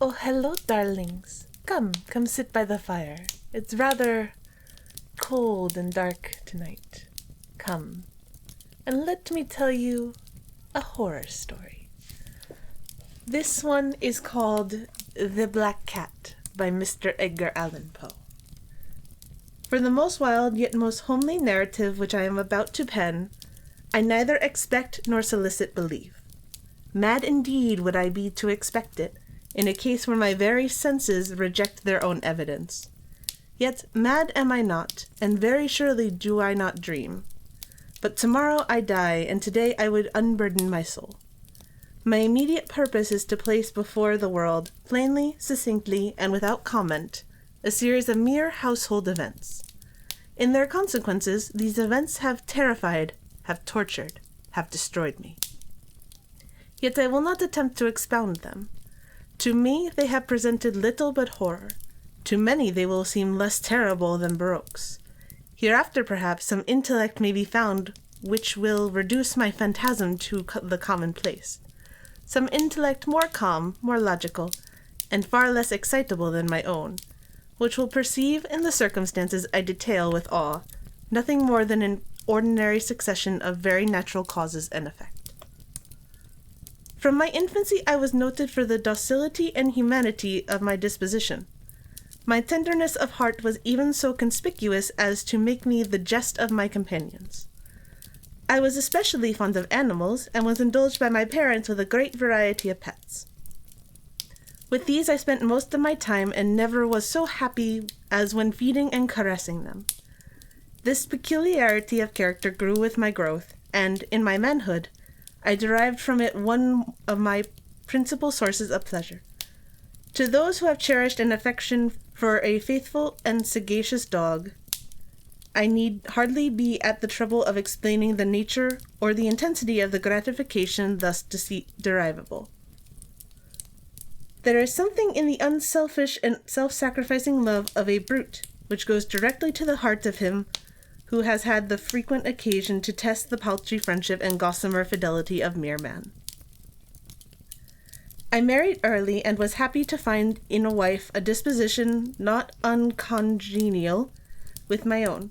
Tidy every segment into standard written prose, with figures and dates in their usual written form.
Oh, hello, darlings. Come sit by the fire. It's rather cold and dark tonight. Come, and let me tell you a horror story. This one is called The Black Cat by Mr. Edgar Allan Poe. For the most wild yet most homely narrative which I am about to pen, I neither expect nor solicit belief. Mad indeed would I be to expect it, in a case where my very senses reject their own evidence. Yet mad am I not, and very surely do I not dream. But tomorrow I die, and today I would unburden my soul. My immediate purpose is to place before the world, plainly, succinctly, and without comment, a series of mere household events. In their consequences, these events have terrified, have tortured, have destroyed me. Yet I will not attempt to expound them. To me they have presented little but horror. To many they will seem less terrible than Baroque's. Hereafter perhaps some intellect may be found which will reduce my phantasm to the commonplace. Some intellect more calm, more logical, and far less excitable than my own, which will perceive in the circumstances I detail with awe nothing more than an ordinary succession of very natural causes and effects. From my infancy I was noted for the docility and humanity of my disposition. My tenderness of heart was even so conspicuous as to make me the jest of my companions. I was especially fond of animals, and was indulged by my parents with a great variety of pets. With these I spent most of my time, and never was so happy as when feeding and caressing them. This peculiarity of character grew with my growth, and, in my manhood, I derived from it one of my principal sources of pleasure. To those who have cherished an affection for a faithful and sagacious dog, I need hardly be at the trouble of explaining the nature or the intensity of the gratification thus derivable. There is something in the unselfish and self-sacrificing love of a brute which goes directly to the heart of him who has had the frequent occasion to test the paltry friendship and gossamer fidelity of mere man. I married early, and was happy to find in a wife a disposition not uncongenial with my own.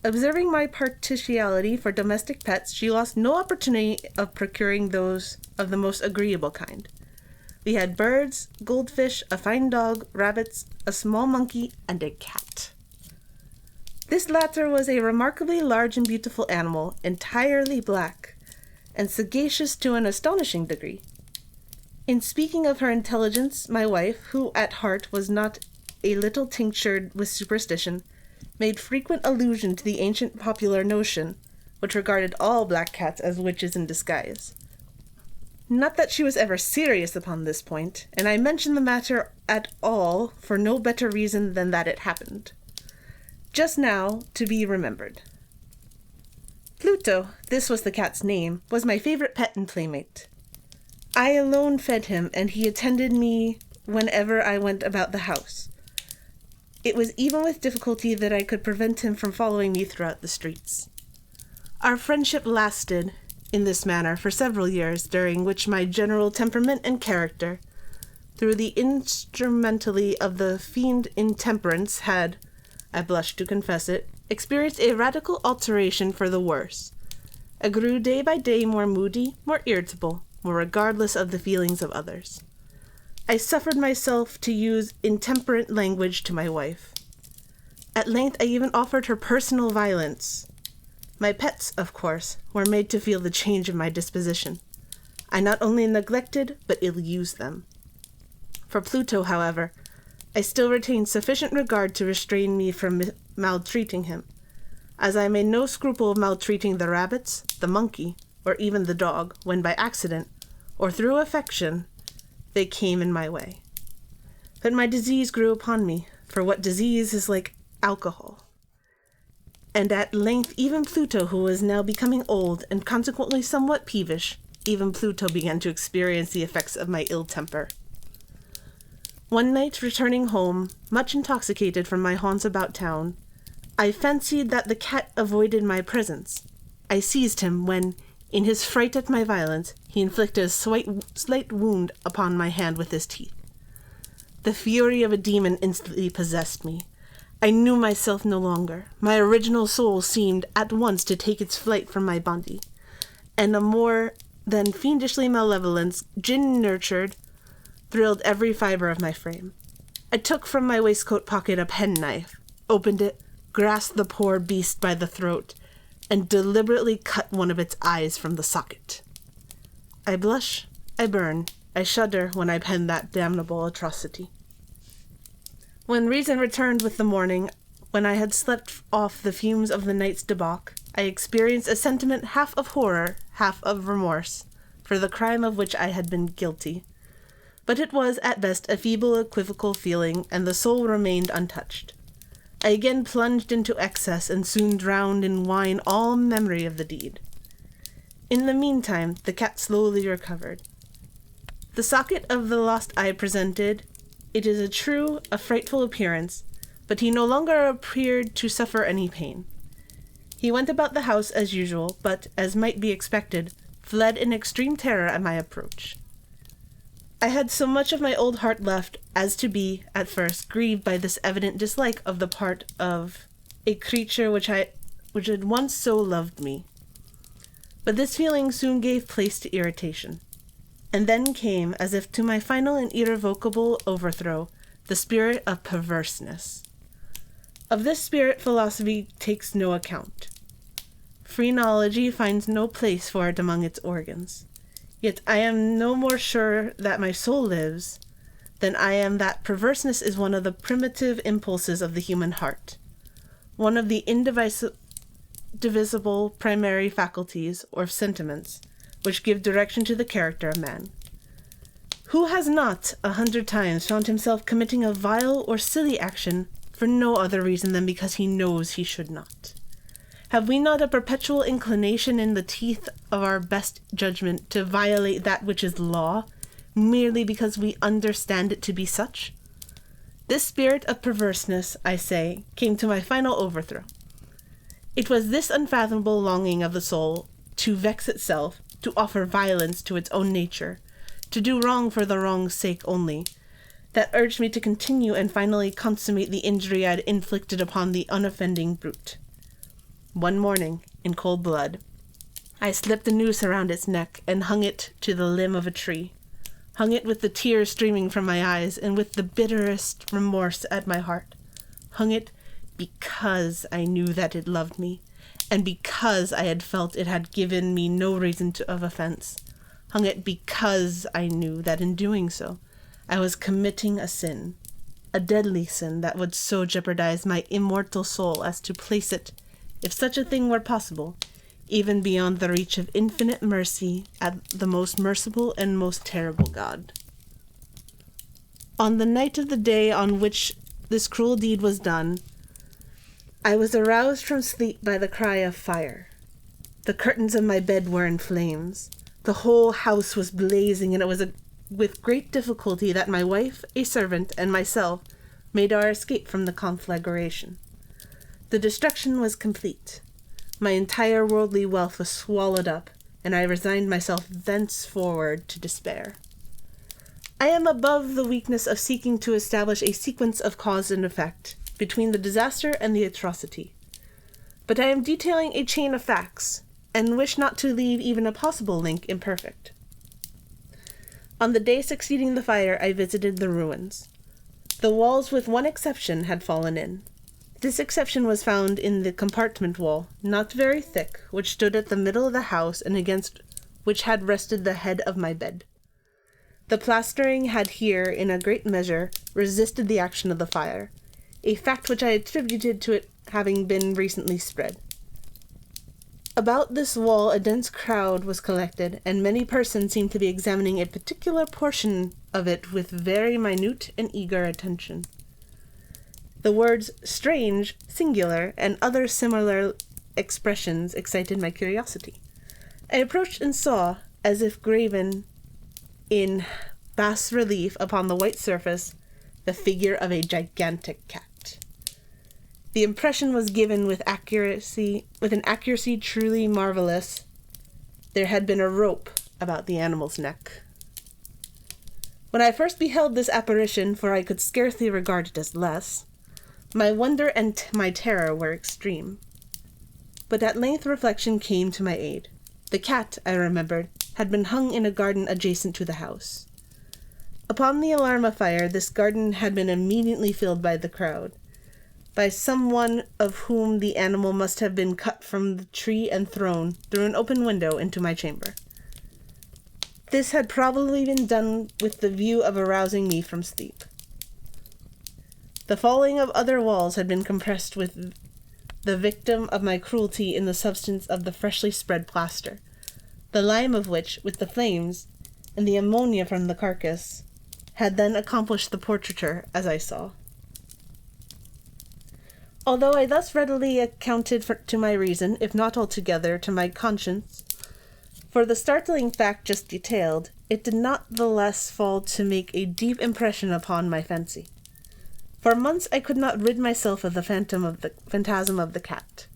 Observing my partiality for domestic pets, she lost no opportunity of procuring those of the most agreeable kind. We had birds, goldfish, a fine dog, rabbits, a small monkey, and a cat. This latter was a remarkably large and beautiful animal, entirely black, and sagacious to an astonishing degree. In speaking of her intelligence, my wife, who at heart was not a little tinctured with superstition, made frequent allusion to the ancient popular notion, which regarded all black cats as witches in disguise. Not that she was ever serious upon this point, and I mention the matter at all for no better reason than that it happened. Just now to be remembered. Pluto, this was the cat's name, was my favorite pet and playmate. I alone fed him, and he attended me whenever I went about the house. It was even with difficulty that I could prevent him from following me throughout the streets. Our friendship lasted, in this manner, for several years, during which my general temperament and character, through the instrumentality of the fiend intemperance, had, I blush to confess it, experienced a radical alteration for the worse. I grew day by day more moody, more irritable, more regardless of the feelings of others. I suffered myself to use intemperate language to my wife. At length I even offered her personal violence. My pets, of course, were made to feel the change in my disposition. I not only neglected, but ill-used them. For Pluto, however, I still retained sufficient regard to restrain me from maltreating him, as I made no scruple of maltreating the rabbits, the monkey, or even the dog, when by accident, or through affection, they came in my way. But my disease grew upon me, for what disease is like alcohol? And at length even Pluto, who was now becoming old, and consequently somewhat peevish, even Pluto began to experience the effects of my ill temper. One night, returning home, much intoxicated from my haunts about town, I fancied that the cat avoided my presence. I seized him when, in his fright at my violence, he inflicted a slight wound upon my hand with his teeth. The fury of a demon instantly possessed me. I knew myself no longer. My original soul seemed at once to take its flight from my body, and a more than fiendishly malevolence, gin-nurtured, thrilled every fiber of my frame. I took from my waistcoat pocket a penknife, opened it, grasped the poor beast by the throat, and deliberately cut one of its eyes from the socket. I blush, I burn, I shudder when I pen that damnable atrocity. When reason returned with the morning, when I had slept off the fumes of the night's debauch, I experienced a sentiment half of horror, half of remorse, for the crime of which I had been guilty. But it was, at best, a feeble, equivocal feeling, and the soul remained untouched. I again plunged into excess and soon drowned in wine all memory of the deed. In the meantime, the cat slowly recovered. The socket of the lost eye presented, it is a frightful appearance, but he no longer appeared to suffer any pain. He went about the house as usual, but, as might be expected, fled in extreme terror at my approach. I had so much of my old heart left as to be, at first, grieved by this evident dislike of the part of a creature which had once so loved me. But this feeling soon gave place to irritation. And then came, as if to my final and irrevocable overthrow, the spirit of perverseness. Of this spirit philosophy takes no account. Phrenology finds no place for it among its organs. Yet I am no more sure that my soul lives than I am that perverseness is one of the primitive impulses of the human heart, one of the indivisible primary faculties or sentiments which give direction to the character of man. Who has not 100 times found himself committing a vile or silly action for no other reason than because he knows he should not? Have we not a perpetual inclination in the teeth of our best judgment to violate that which is law, merely because we understand it to be such? This spirit of perverseness, I say, came to my final overthrow. It was this unfathomable longing of the soul to vex itself, to offer violence to its own nature, to do wrong for the wrong's sake only, that urged me to continue and finally consummate the injury I had inflicted upon the unoffending brute. One morning, in cold blood, I slipped a noose around its neck and hung it to the limb of a tree, hung it with the tears streaming from my eyes and with the bitterest remorse at my heart, hung it because I knew that it loved me, and because I had felt it had given me no reason of offense, hung it because I knew that in doing so, I was committing a sin, a deadly sin that would so jeopardize my immortal soul as to place it, if such a thing were possible, even beyond the reach of infinite mercy at the most merciful and most terrible God. On the night of the day on which this cruel deed was done, I was aroused from sleep by the cry of fire. The curtains of my bed were in flames. The whole house was blazing, and it was with great difficulty that my wife, a servant, and myself made our escape from the conflagration. The destruction was complete. My entire worldly wealth was swallowed up, and I resigned myself thenceforward to despair. I am above the weakness of seeking to establish a sequence of cause and effect between the disaster and the atrocity, but I am detailing a chain of facts, and wish not to leave even a possible link imperfect. On the day succeeding the fire, I visited the ruins. The walls, with one exception, had fallen in. This exception was found in the compartment wall, not very thick, which stood at the middle of the house and against which had rested the head of my bed. The plastering had here, in a great measure, resisted the action of the fire, a fact which I attributed to it having been recently spread. About this wall a dense crowd was collected, and many persons seemed to be examining a particular portion of it with very minute and eager attention. The words strange, singular, and other similar expressions excited my curiosity. I approached and saw, as if graven in bas relief upon the white surface, the figure of a gigantic cat. The impression was given with an accuracy truly marvelous. There had been a rope about the animal's neck. When I first beheld this apparition, for I could scarcely regard it as less, my wonder and my terror were extreme. But at length reflection came to my aid. The cat, I remembered, had been hung in a garden adjacent to the house. Upon the alarm of fire, this garden had been immediately filled by the crowd, by someone of whom the animal must have been cut from the tree and thrown through an open window into my chamber. This had probably been done with the view of arousing me from sleep. The falling of other walls had been compressed with the victim of my cruelty in the substance of the freshly spread plaster, the lime of which, with the flames, and the ammonia from the carcass, had then accomplished the portraiture, as I saw. Although I thus readily accounted to my reason, if not altogether to my conscience, for the startling fact just detailed, it did not the less fall to make a deep impression upon my fancy. For months I could not rid myself of the phantasm of the cat.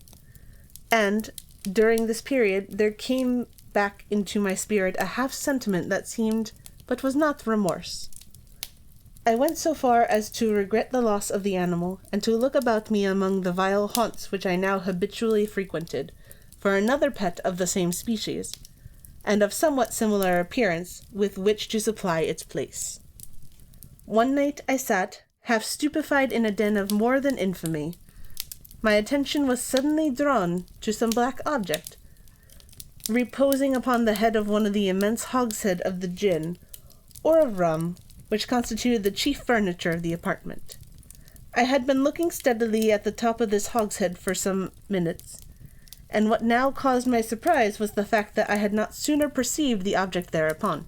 And, during this period, there came back into my spirit a half-sentiment that seemed, but was not remorse. I went so far as to regret the loss of the animal, and to look about me among the vile haunts which I now habitually frequented, for another pet of the same species, and of somewhat similar appearance, with which to supply its place. One night I sat, half stupefied in a den of more than infamy. My attention was suddenly drawn to some black object, reposing upon the head of one of the immense hogsheads of the gin, or of rum, which constituted the chief furniture of the apartment. I had been looking steadily at the top of this hogshead for some minutes, and what now caused my surprise was the fact that I had not sooner perceived the object thereupon.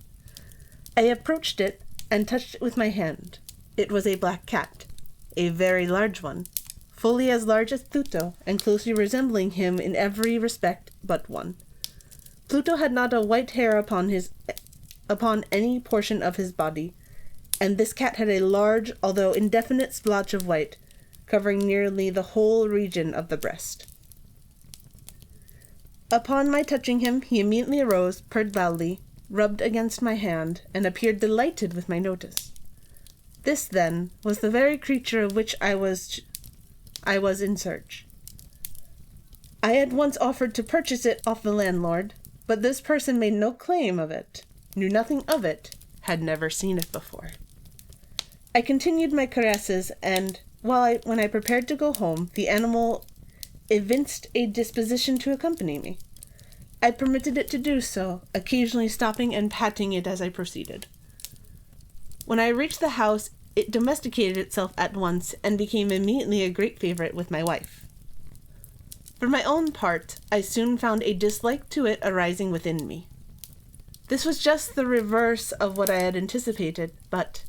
I approached it, and touched it with my hand. It was a black cat, a very large one, fully as large as Pluto, and closely resembling him in every respect but one. Pluto had not a white hair upon any portion of his body, and this cat had a large, although indefinite splotch of white, covering nearly the whole region of the breast. Upon my touching him, he immediately arose, purred loudly, rubbed against my hand, and appeared delighted with my notice. This, then, was the very creature of which I was in search. I had once offered to purchase it off the landlord, but this person made no claim of it, knew nothing of it, had never seen it before. I continued my caresses, and, when I prepared to go home, the animal evinced a disposition to accompany me. I permitted it to do so, occasionally stopping and patting it as I proceeded. When I reached the house, it domesticated itself at once, and became immediately a great favorite with my wife. For my own part, I soon found a dislike to it arising within me. This was just the reverse of what I had anticipated, but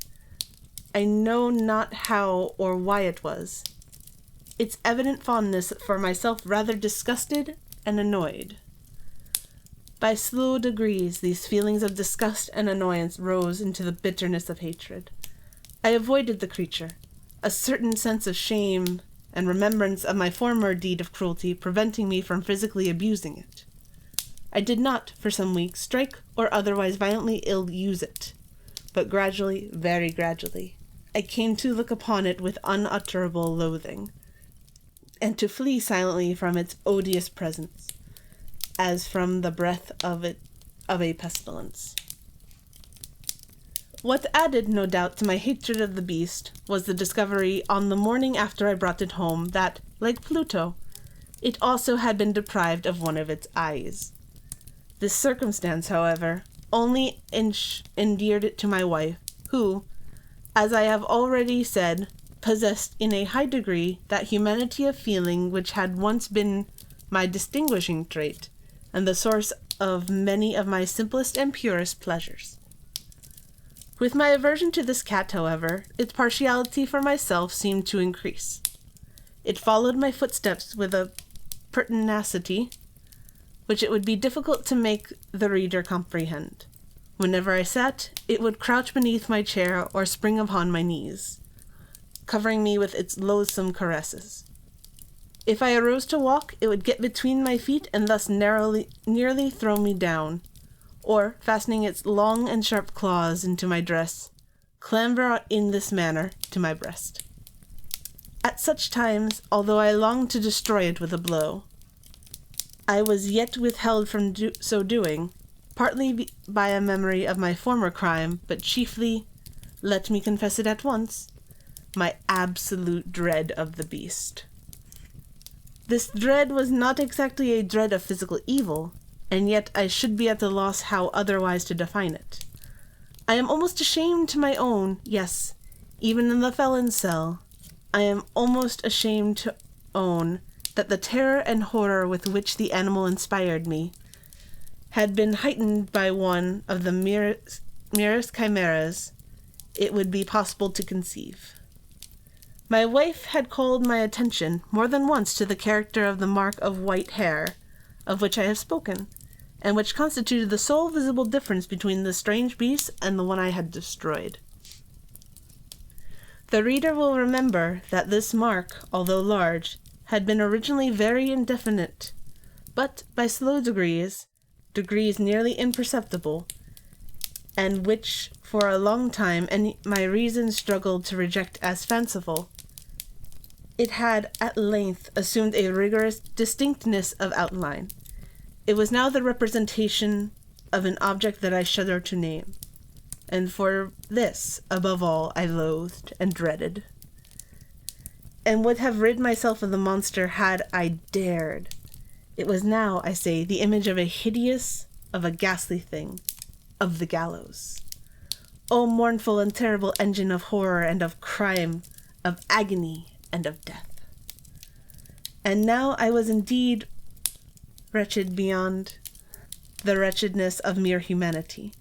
I know not how or why it was. Its evident fondness for myself rather disgusted and annoyed. By slow degrees, these feelings of disgust and annoyance rose into the bitterness of hatred. I avoided the creature, a certain sense of shame and remembrance of my former deed of cruelty preventing me from physically abusing it. I did not, for some weeks, strike or otherwise violently ill-use it, but gradually, very gradually, I came to look upon it with unutterable loathing, and to flee silently from its odious presence, as from the breath of a pestilence. What added, no doubt, to my hatred of the beast was the discovery, on the morning after I brought it home, that, like Pluto, it also had been deprived of one of its eyes. This circumstance, however, only endeared it to my wife, who, as I have already said, possessed in a high degree that humanity of feeling which had once been my distinguishing trait, and the source of many of my simplest and purest pleasures. With my aversion to this cat, however, its partiality for myself seemed to increase. It followed my footsteps with a pertinacity which it would be difficult to make the reader comprehend. Whenever I sat, it would crouch beneath my chair or spring upon my knees, covering me with its loathsome caresses. If I arose to walk, it would get between my feet and thus nearly throw me down, or, fastening its long and sharp claws into my dress, clamber in this manner to my breast. At such times, although I longed to destroy it with a blow, I was yet withheld from so doing, partly by a memory of my former crime, but chiefly, let me confess it at once, my absolute dread of the beast. This dread was not exactly a dread of physical evil, and yet I should be at a loss how otherwise to define it. I am almost ashamed to my own, yes, even in the felon's cell, I am almost ashamed to own that the terror and horror with which the animal inspired me had been heightened by one of the merest chimeras it would be possible to conceive. My wife had called my attention more than once to the character of the mark of white hair, of which I have spoken, and which constituted the sole visible difference between the strange beast and the one I had destroyed. The reader will remember that this mark, although large, had been originally very indefinite, but by slow degrees nearly imperceptible, and which for a long time my reason struggled to reject as fanciful, it had at length assumed a rigorous distinctness of outline. It was now the representation of an object that I shudder to name, and for this, above all, I loathed and dreaded, and would have rid myself of the monster had I dared. It was now, I say, the image of a ghastly thing, of the gallows. O mournful and terrible engine of horror and of crime, of agony and of death. And now I was indeed wretched beyond the wretchedness of mere humanity,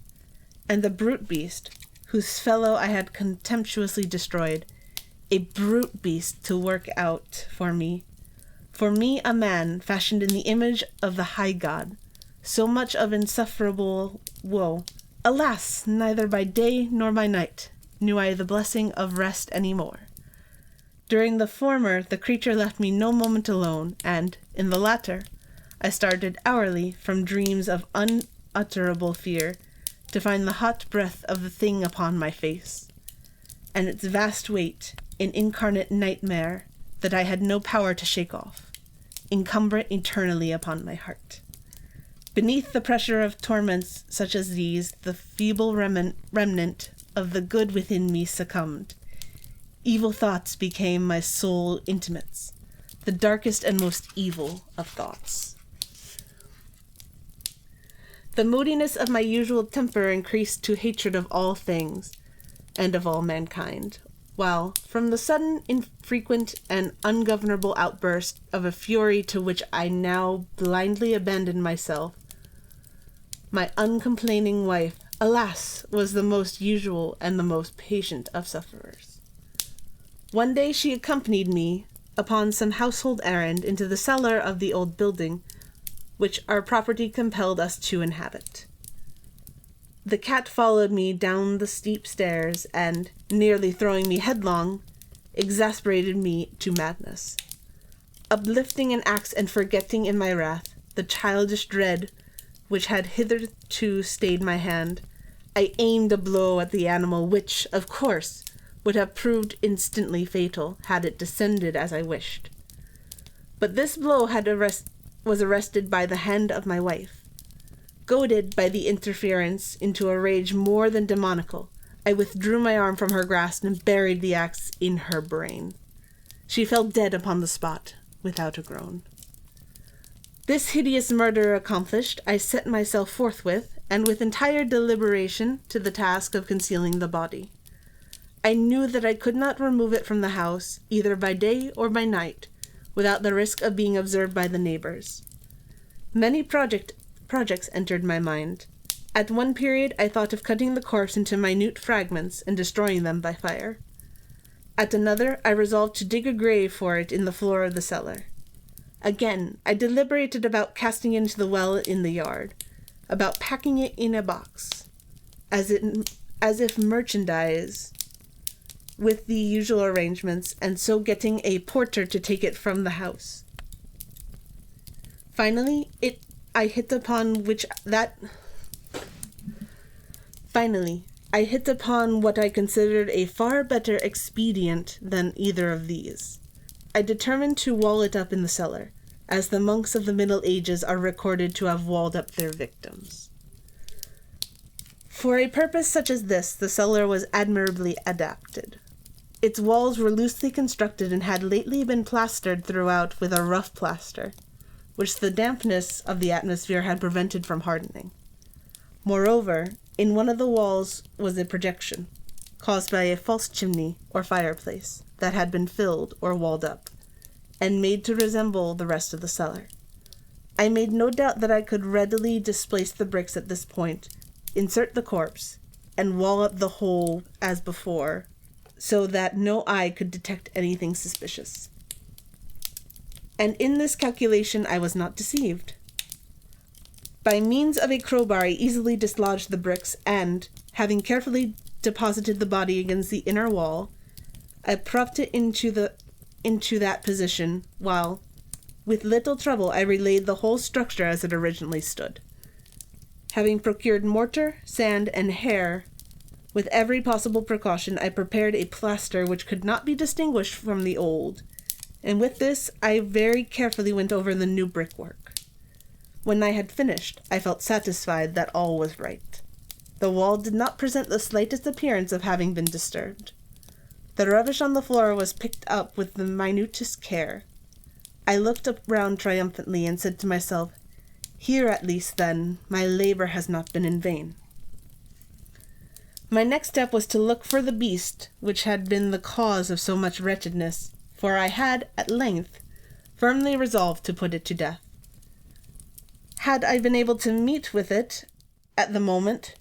and the brute beast, whose fellow I had contemptuously destroyed, a brute beast to work out for me a man fashioned in the image of the high God, so much of insufferable woe. Alas, neither by day nor by night knew I the blessing of rest any more. During the former, the creature left me no moment alone, and, in the latter, I started hourly from dreams of unutterable fear to find the hot breath of the thing upon my face, and its vast weight, an incarnate nightmare that I had no power to shake off, incumbent eternally upon my heart. Beneath the pressure of torments such as these, the feeble remnant of the good within me succumbed. Evil thoughts became my sole intimates, the darkest and most evil of thoughts. The moodiness of my usual temper increased to hatred of all things and of all mankind, while, from the sudden, infrequent, and ungovernable outburst of a fury to which I now blindly abandoned myself, my uncomplaining wife, alas, was the most usual and the most patient of sufferers. One day she accompanied me upon some household errand into the cellar of the old building, which our property compelled us to inhabit. The cat followed me down the steep stairs, and, nearly throwing me headlong, exasperated me to madness. Uplifting an axe and forgetting in my wrath the childish dread which had hitherto stayed my hand, I aimed a blow at the animal which, of course, would have proved instantly fatal had it descended as I wished. But this blow was arrested by the hand of my wife. Goaded by the interference into a rage more than demoniacal, I withdrew my arm from her grasp and buried the axe in her brain. She fell dead upon the spot, without a groan. This hideous murder accomplished, I set myself forthwith, and with entire deliberation, to the task of concealing the body. I knew that I could not remove it from the house, either by day or by night, without the risk of being observed by the neighbors. Many projects entered my mind. At one period I thought of cutting the corpse into minute fragments and destroying them by fire. At another I resolved to dig a grave for it in the floor of the cellar. Again, I deliberated about casting it into the well in the yard, about packing it in a box, as if merchandise, with the usual arrangements, and so getting a porter to take it from the house. Finally, I hit upon I hit upon what I considered a far better expedient than either of these. I determined to wall it up in the cellar, as the monks of the Middle Ages are recorded to have walled up their victims. For a purpose such as this, the cellar was admirably adapted. Its walls were loosely constructed and had lately been plastered throughout with a rough plaster, which the dampness of the atmosphere had prevented from hardening. Moreover, in one of the walls was a projection, caused by a false chimney or fireplace that had been filled or walled up, and made to resemble the rest of the cellar. I made no doubt that I could readily displace the bricks at this point, insert the corpse, and wall up the whole as before, so that no eye could detect anything suspicious. And in this calculation I was not deceived. By means of a crowbar I easily dislodged the bricks, and, having carefully deposited the body against the inner wall, I propped it into that position, while, with little trouble, I relaid the whole structure as it originally stood. Having procured mortar, sand, and hair, with every possible precaution, I prepared a plaster which could not be distinguished from the old, and with this I very carefully went over the new brickwork. When I had finished, I felt satisfied that all was right. The wall did not present the slightest appearance of having been disturbed. The rubbish on the floor was picked up with the minutest care. I looked round triumphantly and said to myself, "Here at least, then, my labor has not been in vain." My next step was to look for the beast which had been the cause of so much wretchedness, for I had, at length, firmly resolved to put it to death. Had I been able to meet with it at the moment,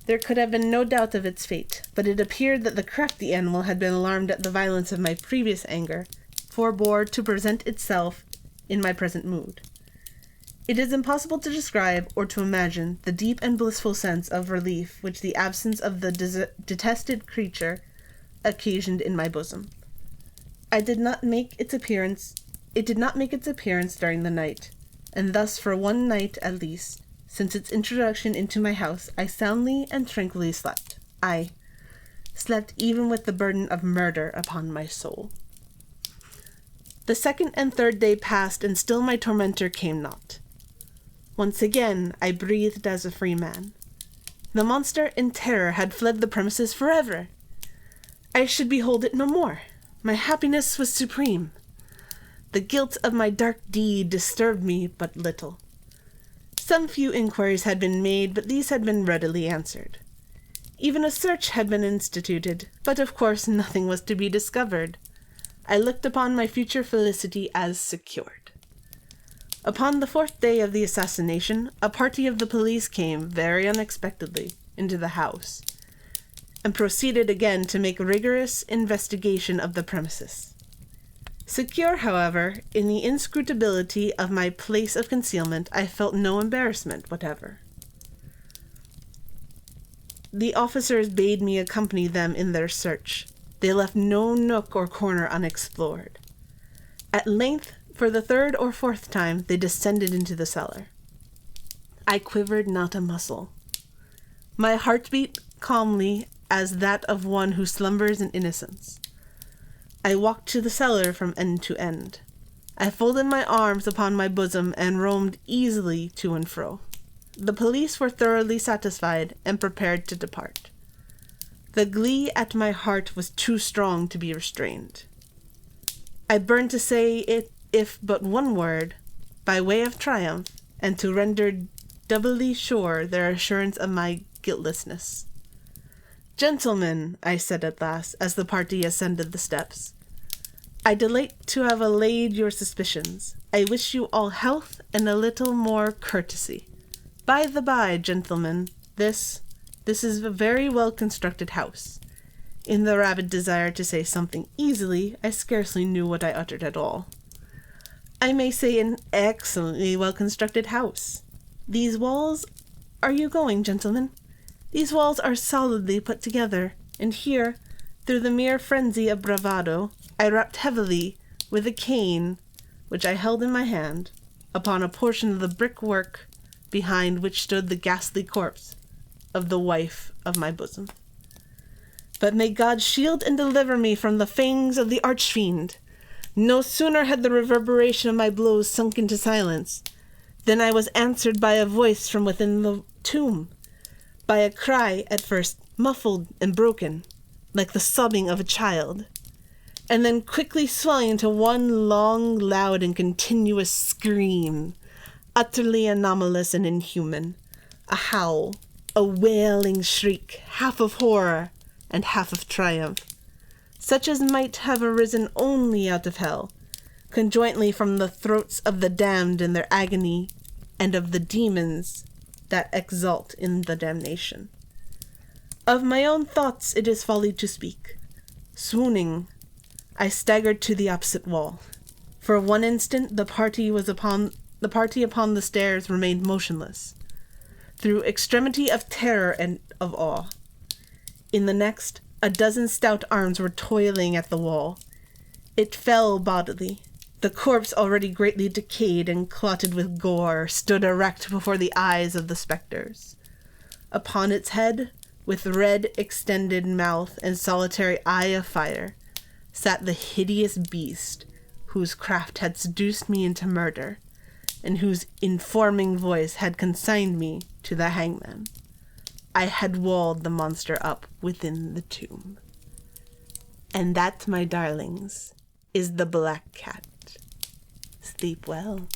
there could have been no doubt of its fate, but it appeared that the crafty animal had been alarmed at the violence of my previous anger, forbore to present itself in my present mood. It is impossible to describe or to imagine the deep and blissful sense of relief which the absence of the detested creature occasioned in my bosom. It did not make its appearance during the night, and thus for one night at least, since its introduction into my house, I soundly and tranquilly slept. I slept even with the burden of murder upon my soul. The second and third day passed, and still my tormentor came not. Once again I breathed as a free man. The monster in terror had fled the premises forever. I should behold it no more. My happiness was supreme. The guilt of my dark deed disturbed me but little. Some few inquiries had been made, but these had been readily answered. Even a search had been instituted, but of course nothing was to be discovered. I looked upon my future felicity as secured. Upon the fourth day of the assassination, a party of the police came, very unexpectedly, into the house, and proceeded again to make rigorous investigation of the premises. Secure, however, in the inscrutability of my place of concealment, I felt no embarrassment whatever. The officers bade me accompany them in their search. They left no nook or corner unexplored. At length, for the third or fourth time, they descended into the cellar. I quivered not a muscle. My heart beat calmly as that of one who slumbers in innocence. I walked to the cellar from end to end. I folded my arms upon my bosom and roamed easily to and fro. The police were thoroughly satisfied and prepared to depart. The glee at my heart was too strong to be restrained. I burned to say it, if but one word, by way of triumph, and to render doubly sure their assurance of my guiltlessness. "Gentlemen," I said at last, as the party ascended the steps, "I delight to have allayed your suspicions. I wish you all health and a little more courtesy. By the by, gentlemen, this is a very well-constructed house." In the rabid desire to say something easily, I scarcely knew what I uttered at all. "I may say an excellently well-constructed house. These walls— are you going, gentlemen? These walls are solidly put together, and here, through the mere frenzy of bravado, I rapped heavily with a cane, which I held in my hand, upon a portion of the brickwork behind which stood the ghastly corpse. of the wife of my bosom. But may God shield and deliver me from the fangs of the archfiend. No sooner had the reverberation of my blows sunk into silence than I was answered by a voice from within the tomb, by a cry at first muffled and broken, like the sobbing of a child, and then quickly swelling into one long, loud, and continuous scream, utterly anomalous and inhuman, a howl, a wailing shriek, half of horror and half of triumph, such as might have arisen only out of hell, conjointly from the throats of the damned in their agony, and of the demons that exult in the damnation. Of my own thoughts it is folly to speak. Swooning, I staggered to the opposite wall. For one instant the party upon the stairs remained motionless, through extremity of terror and of awe. In the next, a dozen stout arms were toiling at the wall. It fell bodily. The corpse, already greatly decayed and clotted with gore, stood erect before the eyes of the spectres. Upon its head, with red extended mouth and solitary eye of fire, sat the hideous beast whose craft had seduced me into murder, and whose informing voice had consigned me to the hangman. I had walled the monster up within the tomb. And that, my darlings, is the black cat. Sleep well.